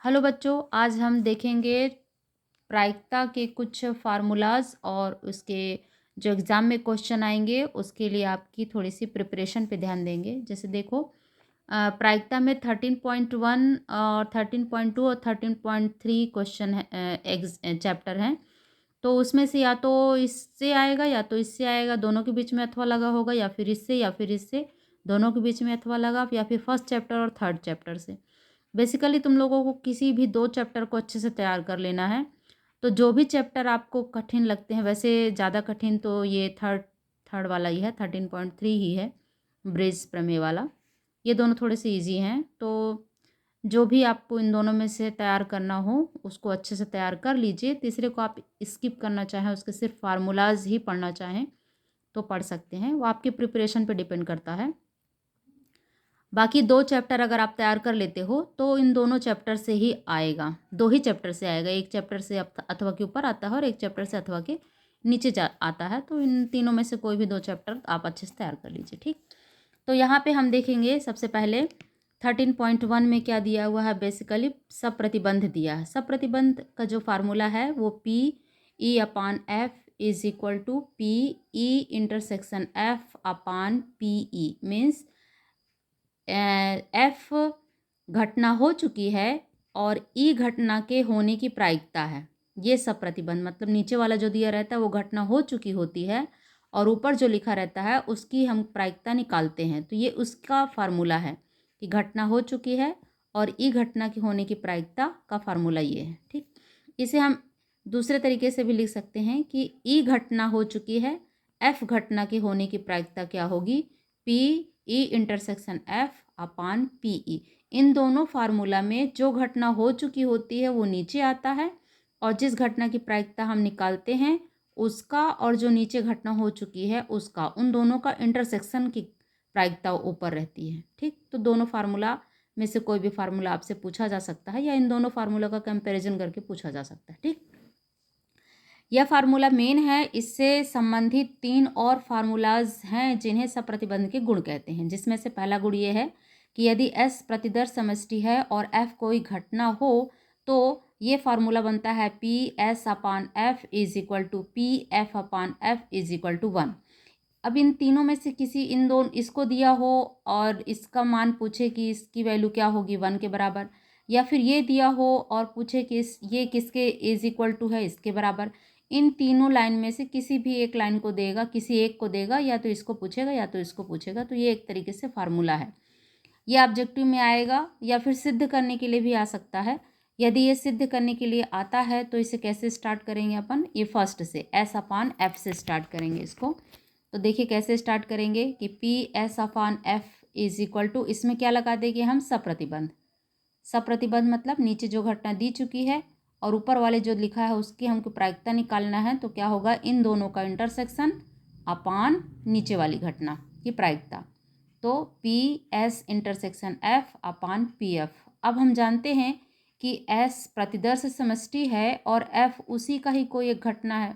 Hello बच्चों, आज हम देखेंगे प्रायिकता के कुछ फार्मूलाज और उसके जो एग्ज़ाम में क्वेश्चन आएंगे उसके लिए आपकी थोड़ी सी प्रिपरेशन पे ध्यान देंगे। जैसे देखो, प्रायिकता में 13.1 और 13.2 और 13.3 क्वेश्चन है, चैप्टर हैं। तो उसमें से या तो इससे आएगा या तो इससे आएगा, दोनों के बीच में अथवा लगा होगा, या फिर इससे दोनों के बीच में अथवा लगा, या फिर फर्स्ट चैप्टर और थर्ड चैप्टर से। बेसिकली तुम लोगों को किसी भी दो चैप्टर को अच्छे से तैयार कर लेना है। तो जो भी चैप्टर आपको कठिन लगते हैं, वैसे ज़्यादा कठिन तो ये थर्ड थर्ड वाला ही है, 13.3 ही है, ब्रिज प्रमेय वाला। ये दोनों थोड़े से इजी हैं। तो जो भी आपको इन दोनों में से तैयार करना हो उसको अच्छे से तैयार कर लीजिए। तीसरे को आप स्किप करना चाहें, उसके सिर्फ फार्मूलाज ही पढ़ना चाहें तो पढ़ सकते हैं, वो आपकी प्रिपरेशन पे डिपेंड करता है। बाकी दो चैप्टर अगर आप तैयार कर लेते हो तो इन दोनों चैप्टर से ही आएगा, दो ही चैप्टर से आएगा। एक चैप्टर से अथवा के ऊपर आता है और एक चैप्टर से अथवा के नीचे जा आता है। तो इन तीनों में से कोई भी दो चैप्टर आप अच्छे से तैयार कर लीजिए, ठीक। तो यहाँ पे हम देखेंगे सबसे पहले 13.1 में क्या दिया हुआ है। बेसिकली सब प्रतिबंध दिया है। सब प्रतिबंध का जो फार्मूला है वो P E upon F is equal to P E intersection F upon P E. Means F घटना हो चुकी है और ई घटना के होने की प्रायिकता है। ये सब प्रतिबंध मतलब नीचे वाला जो दिया रहता है वो घटना हो चुकी होती है और ऊपर जो लिखा रहता है उसकी हम प्रायिकता निकालते हैं। तो ये उसका फार्मूला है कि घटना हो चुकी है और ई घटना की होने की प्रायिकता का फार्मूला ये है, ठीक। इसे हम दूसरे तरीके से भी लिख सकते हैं कि ई घटना हो चुकी है, एफ घटना की होने की प्रायिकता क्या होगी, P E intersection F upon P ई। इन दोनों फार्मूला में जो घटना हो चुकी होती है वो नीचे आता है और जिस घटना की प्रायिकता हम निकालते हैं उसका और जो नीचे घटना हो चुकी है उसका, उन दोनों का इंटरसेक्शन की प्रायिकता ऊपर रहती है, ठीक। तो दोनों फार्मूला में से कोई भी फार्मूला आपसे पूछा जा सकता है या इन दोनों फार्मूला का कंपैरिजन करके पूछा जा सकता है, ठीक। यह फार्मूला मेन है। इससे संबंधित तीन और फार्मूलाज हैं जिन्हें सप्रतिबंध के गुण कहते हैं, जिसमें से पहला गुण ये है कि यदि S प्रतिदर्श समष्टि है और F कोई घटना हो तो ये फार्मूला बनता है P S upon F is equal to P F upon F is equal to 1। अब इन तीनों में से किसी इन दोनों इसको दिया हो और इसका मान पूछे कि इसकी वैल्यू क्या होगी 1 के बराबर, या फिर ये दिया हो और पूछे कि ये किसके इज इक्वल टू है इसके बराबर। इन तीनों लाइन में से किसी भी एक लाइन को देगा, किसी एक को देगा, या तो इसको पूछेगा या तो इसको पूछेगा। तो ये एक तरीके से फार्मूला है। ये ऑब्जेक्टिव में आएगा या फिर सिद्ध करने के लिए भी आ सकता है। यदि ये सिद्ध करने के लिए आता है तो इसे कैसे स्टार्ट करेंगे अपन, ये फर्स्ट से एस अपान एफ से स्टार्ट करेंगे इसको। तो देखिए कैसे स्टार्ट करेंगे कि P S upon F is equal to, इसमें क्या लगा देंगे हम, सप्रतिबंध। सप्रतिबंध मतलब नीचे जो घटना दी चुकी है और ऊपर वाले जो लिखा है उसकी हमको प्रायिकता निकालना है। तो क्या होगा, इन दोनों का इंटरसेक्शन अपान नीचे वाली घटना की प्रायिकता। तो P S intersection F upon P F. अब हम जानते हैं कि एस प्रतिदर्श समष्टि है और एफ उसी का ही कोई एक घटना है,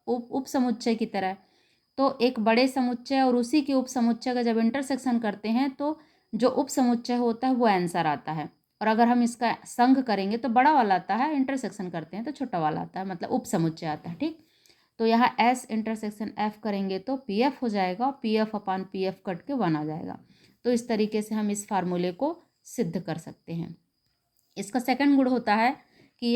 उप समुच्चय की तरह। तो एक बड़े समुच्चय और उसी के उप समुच्चय का जब इंटरसेक्शन करते हैं तो जो उप समुच्चय होता है वो आंसर आता है। और अगर हम इसका संघ करेंगे तो बड़ा वाला आता है, इंटरसेक्शन करते हैं तो छोटा वाला आता है, मतलब उप समुच्चय आता है, ठीक। तो यहाँ एस इंटरसेक्शन एफ करेंगे तो पी एफ हो जाएगा, P F upon P F cut के 1 आ जाएगा। तो इस तरीके से हम इस फार्मूले को सिद्ध कर सकते हैं। इसका सेकंड गुण होता है कि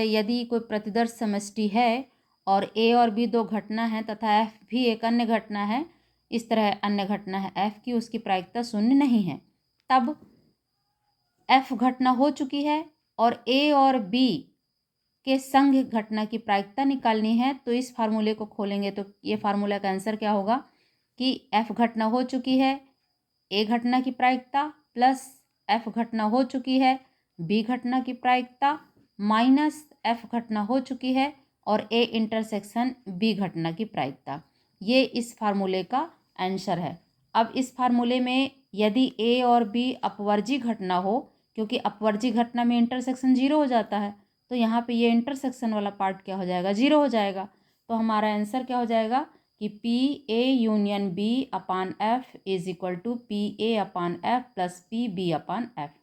यदि कोई प्रतिदर्श समष्टि है और ए और बी दो घटना है तथा एफ भी एक अन्य घटना है, इस तरह अन्य घटना है एफ की, उसकी प्रायिकता शून्य नहीं है, तब एफ घटना हो चुकी है और ए और बी के संघ घटना की प्रायिकता निकालनी है। तो इस फार्मूले को खोलेंगे तो ये फार्मूला का आंसर क्या होगा कि एफ घटना हो चुकी है, ए घटना की प्रायिकता प्लस एफ घटना हो चुकी है, बी घटना की प्रायिकता माइनस एफ घटना हो चुकी है और ए इंटरसेक्शन बी घटना की प्रायिकता। ये इस फार्मूले का आंसर है। अब इस फार्मूले में यदि ए और बी अपवर्जी घटना हो, क्योंकि अपवर्जी घटना में इंटरसेक्शन 0 हो जाता है, तो यहाँ पे ये इंटरसेक्शन वाला पार्ट क्या हो जाएगा, 0 हो जाएगा। तो हमारा आंसर क्या हो जाएगा कि P A union B upon F is equal to P A upon F plus P B upon F.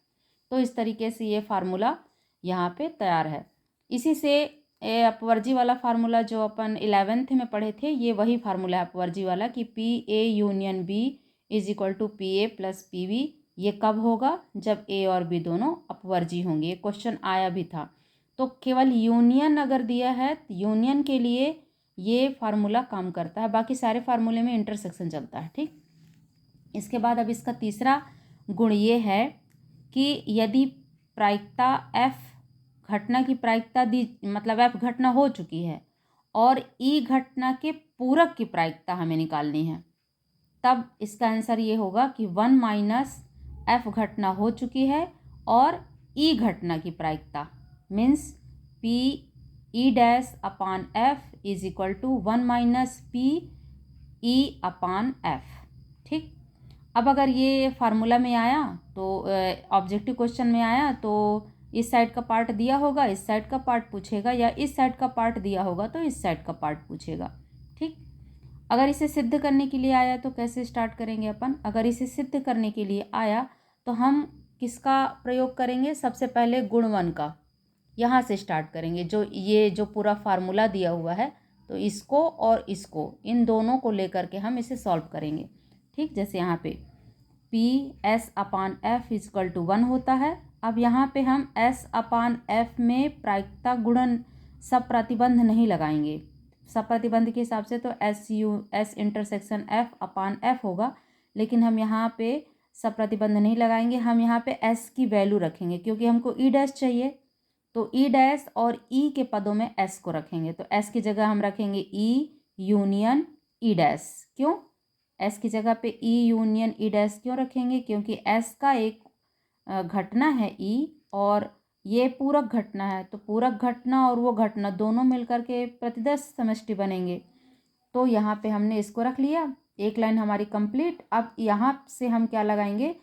तो इस तरीके से ये फार्मूला यहाँ पे तैयार है। इसी से अपवर्जी वाला फार्मूला जो अपन 11th में पढ़े थे, ये वही फार्मूला है अपवर्जी वाला कि PA union B is equal to PA plus PB। ये कब होगा? जब A और B दोनों अपवर्जी होंगे। ये क्वेश्चन आया भी था। तो केवल यूनियन अगर दिया है तो यूनियन के लिए ये फार्मूला काम करता है, बाकी सारे फार्मूले में इंटरसेक्शन चलता है। ठीक, इसके बाद अब इसका तीसरा गुण ये है कि यदि प्रायिकता F घटना की प्रायिकता दी, मतलब F घटना हो चुकी है और E घटना के पूरक की प्रायिकता हमें निकालनी है, तब इसका आंसर ये होगा कि 1 माइनस F घटना हो चुकी है और E घटना की प्रायिकता means P E dash upon F is equal to 1 minus P E upon F। ठीक, अब अगर ये फार्मूला में आया तो ऑब्जेक्टिव क्वेश्चन में आया तो इस साइड का पार्ट दिया होगा, इस साइड का पार्ट पूछेगा, या इस साइड का पार्ट दिया होगा तो इस साइड का पार्ट पूछेगा। ठीक, अगर इसे सिद्ध करने के लिए आया तो कैसे स्टार्ट करेंगे अपन? अगर इसे सिद्ध करने के लिए आया तो हम किसका प्रयोग करेंगे? सबसे पहले गुण 1 का, यहाँ से स्टार्ट करेंगे। ये जो पूरा फार्मूला दिया हुआ है तो इसको और इसको, इन दोनों को लेकर के हम इसे सॉल्व करेंगे। ठीक, जैसे यहाँ पे PS upon F is equal to 1 होता है। अब यहाँ पे हम S अपान F में प्रायिकता गुणन सब प्रतिबंध नहीं लगाएंगे। सब प्रतिबंध के हिसाब से तो S इंटरसेक्शन F अपान F होगा, लेकिन हम यहाँ पे सब प्रतिबंध नहीं लगाएंगे। हम यहाँ पे S की वैल्यू रखेंगे क्योंकि हमको E डैश चाहिए, तो E डैश और E के पदों में S को रखेंगे। तो S की जगह हम रखेंगे E यूनियन E डैश। क्यों S की जगह पे E यूनियन E डैश क्यों रखेंगे? क्योंकि S का एक घटना है E और ये पूरक घटना है, तो पूरक घटना और वो घटना दोनों मिलकर के प्रतिदर्श समष्टि बनेंगे। तो यहाँ पे हमने इसको रख लिया, एक लाइन हमारी कंप्लीट। अब यहाँ से हम क्या लगाएंगे?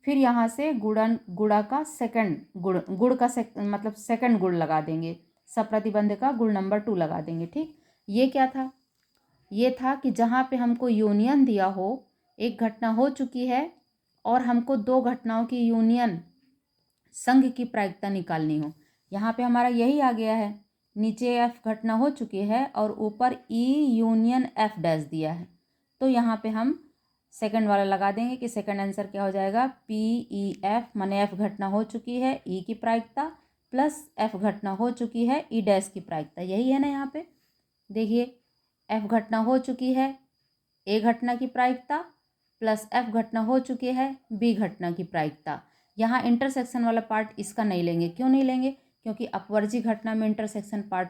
फिर यहाँ से गुणा का सेकंड गुण का मतलब सेकंड गुण लगा देंगे, सब प्रतिबंध का गुण नंबर 2 लगा देंगे। ठीक, ये क्या था? ये था कि जहाँ पे हमको यूनियन दिया हो, एक घटना हो चुकी है और हमको दो घटनाओं की यूनियन संघ की प्रायिकता निकालनी हो। यहाँ पे हमारा यही आ गया है, नीचे F घटना हो चुकी है और ऊपर E यूनियन F डैश दिया है। तो यहाँ पे हम सेकंड वाला लगा देंगे कि सेकंड आंसर क्या हो जाएगा? PEF, माने F घटना हो चुकी है E की प्रायिकता प्लस F घटना हो चुकी है E डैश की प्रायिकता। यही है ना? यहाँ पे देखिए, F घटना हो चुकी है A घटना की प्रायिकता प्लस F घटना हो चुकी है B घटना की प्रायिकता। यहाँ इंटरसेक्शन वाला पार्ट इसका नहीं लेंगे। क्यों नहीं लेंगे? क्योंकि अपवर्जी घटना में इंटरसेक्शन पार्ट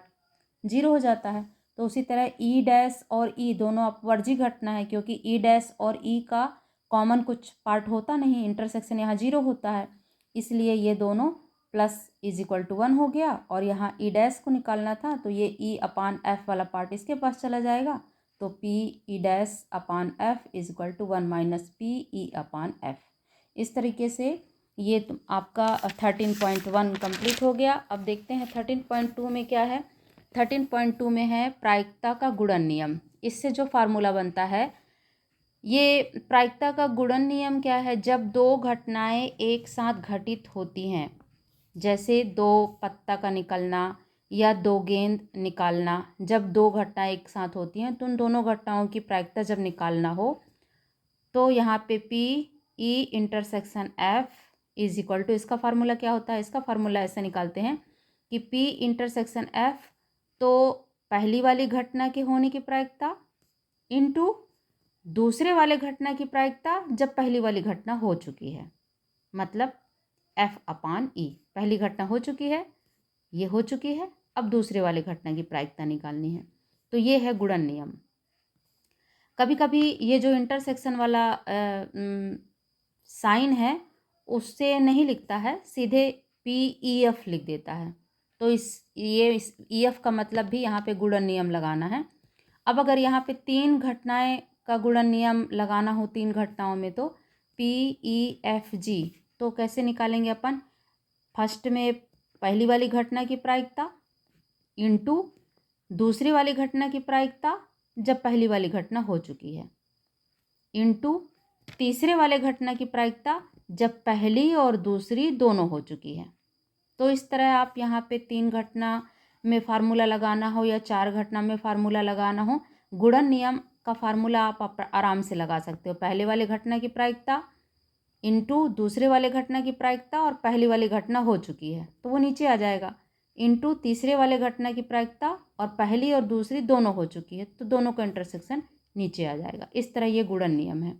0 हो जाता है। तो उसी तरह E डैश और E दोनों अपवर्जी घटना है, क्योंकि E डैश और E का कॉमन कुछ पार्ट होता नहीं, इंटरसेक्शन यहाँ 0 होता है, इसलिए ये दोनों प्लस इज इक्वल टू 1 हो गया। और यहाँ E डैश को निकालना था तो ये E अपान F वाला पार्ट इसके पास चला जाएगा, तो PE dash upon F is equal to 1 minus PE upon F। इस तरीके से ये आपका 13.1 कंप्लीट हो गया। अब देखते हैं 13.2 में क्या है। 13.2 में है प्रायिकता का गुणन नियम। इससे जो फार्मूला बनता है, ये प्रायिकता का गुणन नियम क्या है? जब दो घटनाएं एक साथ घटित होती हैं, जैसे दो पत्ता का निकलना या दो गेंद निकालना, जब दो घटनाएं एक साथ होती हैं तो उन दोनों घटनाओं की प्रायिकता जब निकालना हो, तो यहाँ पे PE intersection F is equal to, इसका फार्मूला क्या होता है? इसका फार्मूला ऐसे निकालते हैं कि P इंटरसेक्शन F तो पहली वाली घटना के होने की प्रायिकता इंटू दूसरे वाले घटना की प्रायिकता जब पहली वाली घटना हो चुकी है, मतलब F अपान E। पहली घटना हो चुकी है, ये हो चुकी है, अब दूसरे वाले घटना की प्रायिकता निकालनी है। तो ये है गुणन नियम। कभी कभी ये जो इंटरसेक्शन वाला साइन है उससे नहीं लिखता है, सीधे PEF लिख देता है। तो इस EF का मतलब भी यहाँ पे गुणन नियम लगाना है। अब अगर यहाँ पे 3 घटनाएं का गुणन नियम लगाना हो, 3 घटनाओं में, तो PEFG तो कैसे निकालेंगे अपन? फर्स्ट में पहली वाली घटना की प्रायिकता इंटू दूसरी वाली घटना की प्रायिकता जब पहली वाली घटना हो चुकी है, इंटू तीसरे वाले घटना की प्रायिकता जब पहली और दूसरी दोनों हो चुकी है। तो इस तरह आप यहाँ पे 3 घटना में फार्मूला लगाना हो या 4 घटना में फार्मूला लगाना हो, गुणन नियम का फार्मूला आप आराम से लगा सकते हो। पहले वाले घटना की प्रायिकता इंटू दूसरे वाले घटना की प्रायिकता, और पहली वाली घटना हो चुकी है तो वो नीचे आ जाएगा, इंटू तीसरे वाले घटना की प्रायिकता और पहली और दूसरी दोनों हो चुकी है तो दोनों का इंटरसेक्शन नीचे आ जाएगा। इस तरह ये गुणन नियम है।